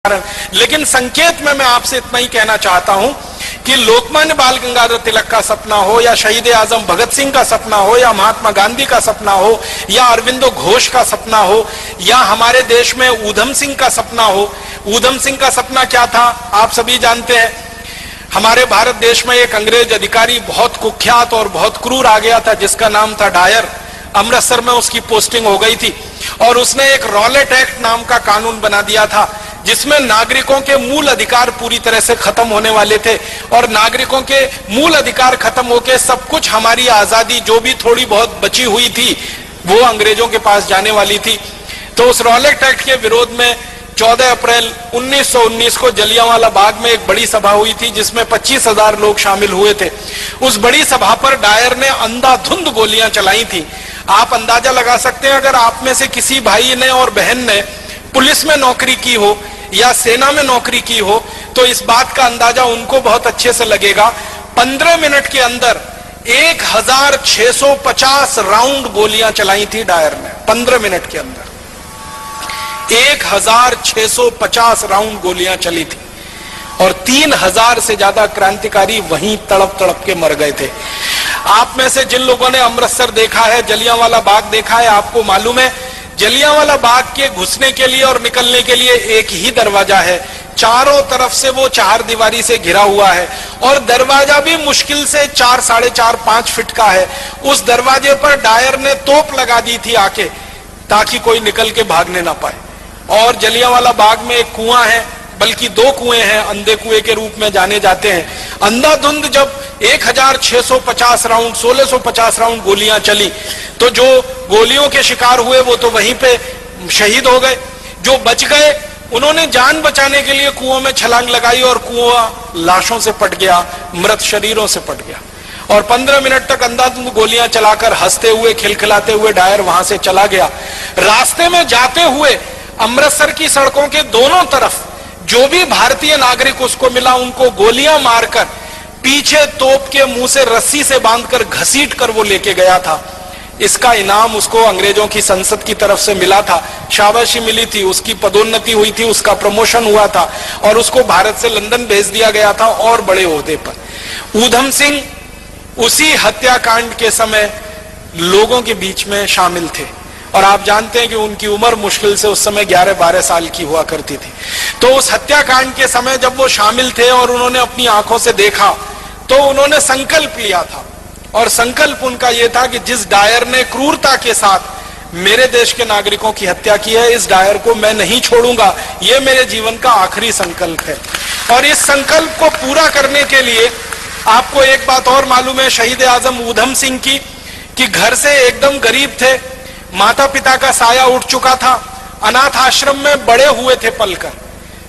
लेकिन संकेत में मैं आपसे इतना ही कहना चाहता हूं कि लोकमान्य बाल गंगाधर तिलक का सपना हो या शहीद आजम भगत सिंह का सपना हो या महात्मा गांधी का सपना हो या अरविंदो घोष का सपना हो या हमारे देश में ऊधम सिंह का सपना हो। ऊधम सिंह का सपना क्या था आप सभी जानते हैं। हमारे भारत देश में एक अंग्रेज अधिकारी बहुत कुख्यात और बहुत क्रूर आ गया था जिसका नाम था डायर। अमृतसर में उसकी पोस्टिंग हो गई थी और उसने एक रॉलेट एक्ट नाम का कानून बना दिया था जिसमें नागरिकों के मूल अधिकार पूरी तरह से खत्म होने वाले थे और नागरिकों के मूल अधिकार खत्म होकर सब कुछ हमारी आजादी जो भी थोड़ी बहुत बची हुई थी वो अंग्रेजों के पास जाने वाली थी। तो उस रॉलेट एक्ट के विरोध में 14 अप्रैल 1919 को जलियांवाला बाग में एक बड़ी सभा हुई थी जिसमें 25,000 लोग शामिल हुए थे। उस बड़ी सभा पर डायर ने अंधाधुंध गोलियां चलाई थी। आप अंदाजा लगा सकते हैं अगर आप में से किसी भाई ने और बहन ने पुलिस में नौकरी की हो या सेना में नौकरी की हो तो इस बात का अंदाजा उनको बहुत अच्छे से लगेगा। 15 मिनट के अंदर 1650 राउंड गोलियां चलाई थी डायर ने। 15 मिनट के अंदर 1650 राउंड गोलियां चली थी और 3000 से ज्यादा क्रांतिकारी वहीं तड़प तड़प के मर गए थे। आप में से जिन लोगों ने अमृतसर देखा है, जलियांवाला बाग देखा है, आपको मालूम है जलियांवाला बाग के घुसने के लिए और निकलने के लिए एक ही दरवाजा है। चारों तरफ से वो चार दीवारी से घिरा हुआ है और दरवाजा भी मुश्किल से 4, 4.5, 5 फीट का है। उस दरवाजे पर डायर ने तोप लगा दी थी आके ताकि कोई निकल के भागने ना पाए। और जलियांवाला बाग में एक कुआं है, बल्कि 2 कुएं हैं, अंधे कुएं के रूप में जाने जाते हैं। अंधाधुंध जब 1650 राउंड 1650 राउंड गोलियां चली तो जो गोलियों के शिकार हुए वो तो वहीं पे शहीद हो गए। जो बच गए उन्होंने जान बचाने के लिए कुओं में छलांग लगाई और कुआं लाशों से पट गया, मृत शरीरों से पट गया। और 15 मिनट तक अंधाधुंध गोलियां चलाकर हंसते हुए खिलखिलाते हुए डायर वहां से चला गया। रास्ते में जाते हुए अमृतसर की सड़कों के दोनों तरफ जो भी भारतीय नागरिक उसको मिला उनको गोलियां मारकर पीछे तोप के मुंह से रस्सी से बांधकर घसीट कर वो लेके गया था। इसका इनाम उसको अंग्रेजों की संसद की तरफ से मिला था, शाबाशी मिली थी, उसकी पदोन्नति हुई थी, उसका प्रमोशन हुआ था और उसको भारत से लंदन भेज दिया गया था और बड़े ओहदे पर। ऊधम सिंह उसी हत्याकांड के समय लोगों के बीच में शामिल थे और आप जानते हैं कि उनकी उम्र मुश्किल से उस समय 11-12 साल की हुआ करती थी। तो उस हत्याकांड के समय जब वो शामिल थे और उन्होंने अपनी आंखों से देखा तो उन्होंने संकल्प लिया था और संकल्प उनका यह था कि जिस डायर ने क्रूरता के साथ मेरे देश के नागरिकों की हत्या की है इस डायर को मैं नहीं छोड़ूंगा, यह मेरे जीवन का आखिरी संकल्प है। और इस संकल्प को पूरा करने के लिए आपको एक बात और मालूम है शहीद आजम ऊधम सिंह की कि घर से एकदम गरीब थे, माता पिता का साया उठ चुका था, अनाथ आश्रम में बड़े हुए थे पलकर।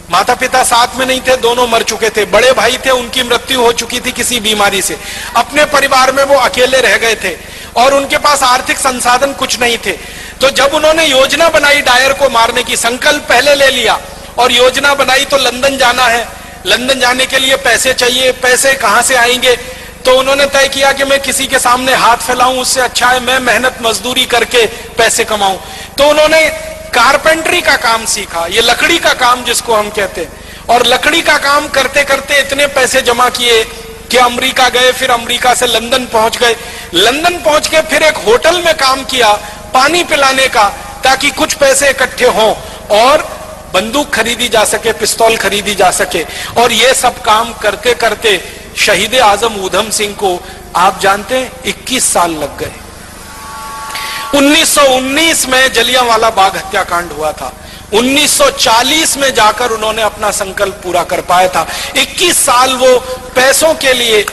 माता पिता साथ में नहीं थे, दोनों मर चुके थे। बड़े भाई थे, उनकी मृत्यु हो चुकी थी किसी बीमारी से। अपने परिवार में वो अकेले रह गए थे और उनके पास आर्थिक संसाधन कुछ नहीं थे। तो जब उन्होंने योजना बनाई डायर को मारने की, संकल्प पहले ले लिया और योजना बनाई तो लंदन जाना है, लंदन जाने के लिए पैसे चाहिए, पैसे कहां से आएंगे। तो उन्होंने तय किया कि मैं किसी के सामने हाथ फैलाऊं उससे अच्छा है मैं मेहनत मजदूरी करके पैसे कमाऊं। तो उन्होंने कारपेंटरी का काम सीखा, ये लकड़ी का काम जिसको हम कहते हैं, और लकड़ी का काम करते करते इतने पैसे जमा किए कि अमेरिका गए, फिर अमेरिका से लंदन पहुंच गए। लंदन पहुंच के फिर एक होटल में काम किया पानी पिलाने का ताकि कुछ पैसे इकट्ठे हों और बंदूक खरीदी जा सके, पिस्तौल खरीदी जा सके। और ये सब काम करते करते शहीद आजम ऊधम सिंह को आप जानते हैं 21 साल लग गए। 1919 में जलियांवाला बाग हत्याकांड हुआ था, 1940 में जाकर उन्होंने अपना संकल्प पूरा कर पाया था। 21 साल वो पैसों के लिए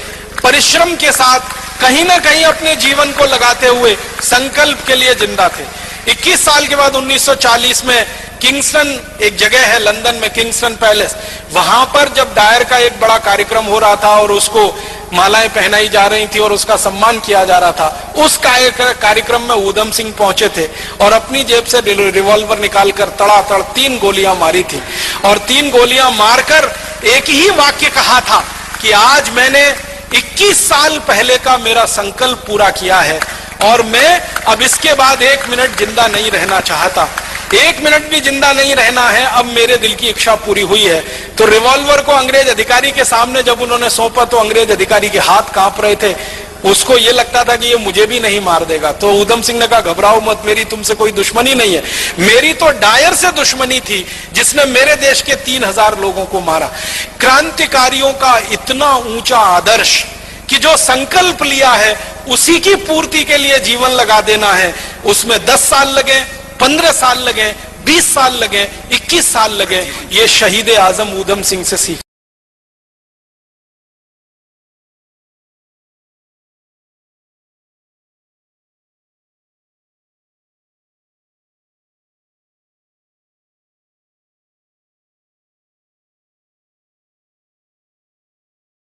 परिश्रम के साथ कहीं ना कहीं अपने जीवन को लगाते हुए संकल्प के लिए जिंदा थे। 21 साल के बाद 1940 में किंगस्टन एक जगह है लंदन में, किंगस्टन पैलेस, वहां पर जब डायर का एक बड़ा कार्यक्रम हो रहा था और उसको मालाएं पहनाई जा रही थी और उसका सम्मान किया जा रहा था, उस कार्यक्रम में ऊधम सिंह पहुंचे थे और अपनी जेब से रिवॉल्वर निकालकर तड़ातड़ 3 गोलियां मारी थी और 3 गोलियां मारकर एक ही वाक्य कहा था कि आज मैंने 21 साल पहले का मेरा संकल्प पूरा किया है और मैं अब इसके बाद 1 मिनट जिंदा नहीं रहना चाहता। 1 मिनट भी जिंदा नहीं रहना है, अब मेरे दिल की इच्छा पूरी हुई है। तो रिवॉल्वर को अंग्रेज अधिकारी के सामने जब उन्होंने सौंपा तो अंग्रेज अधिकारी के हाथ कांप रहे थे, उसको ये लगता था कि ये मुझे भी नहीं मार देगा। तो ऊधम सिंह ने कहा घबराओ मत, मेरी तुमसे कोई दुश्मनी नहीं है, मेरी तो डायर से दुश्मनी थी जिसने मेरे देश के 3000 लोगों को मारा। क्रांतिकारियों का इतना ऊंचा आदर्श कि जो संकल्प लिया है उसी की पूर्ति के लिए जीवन लगा देना है, उसमें 10 साल लगे, 15 साल लगे, 20 साल लगे, 21 साल लगे, ये शहीद आजम ऊधम सिंह से सीख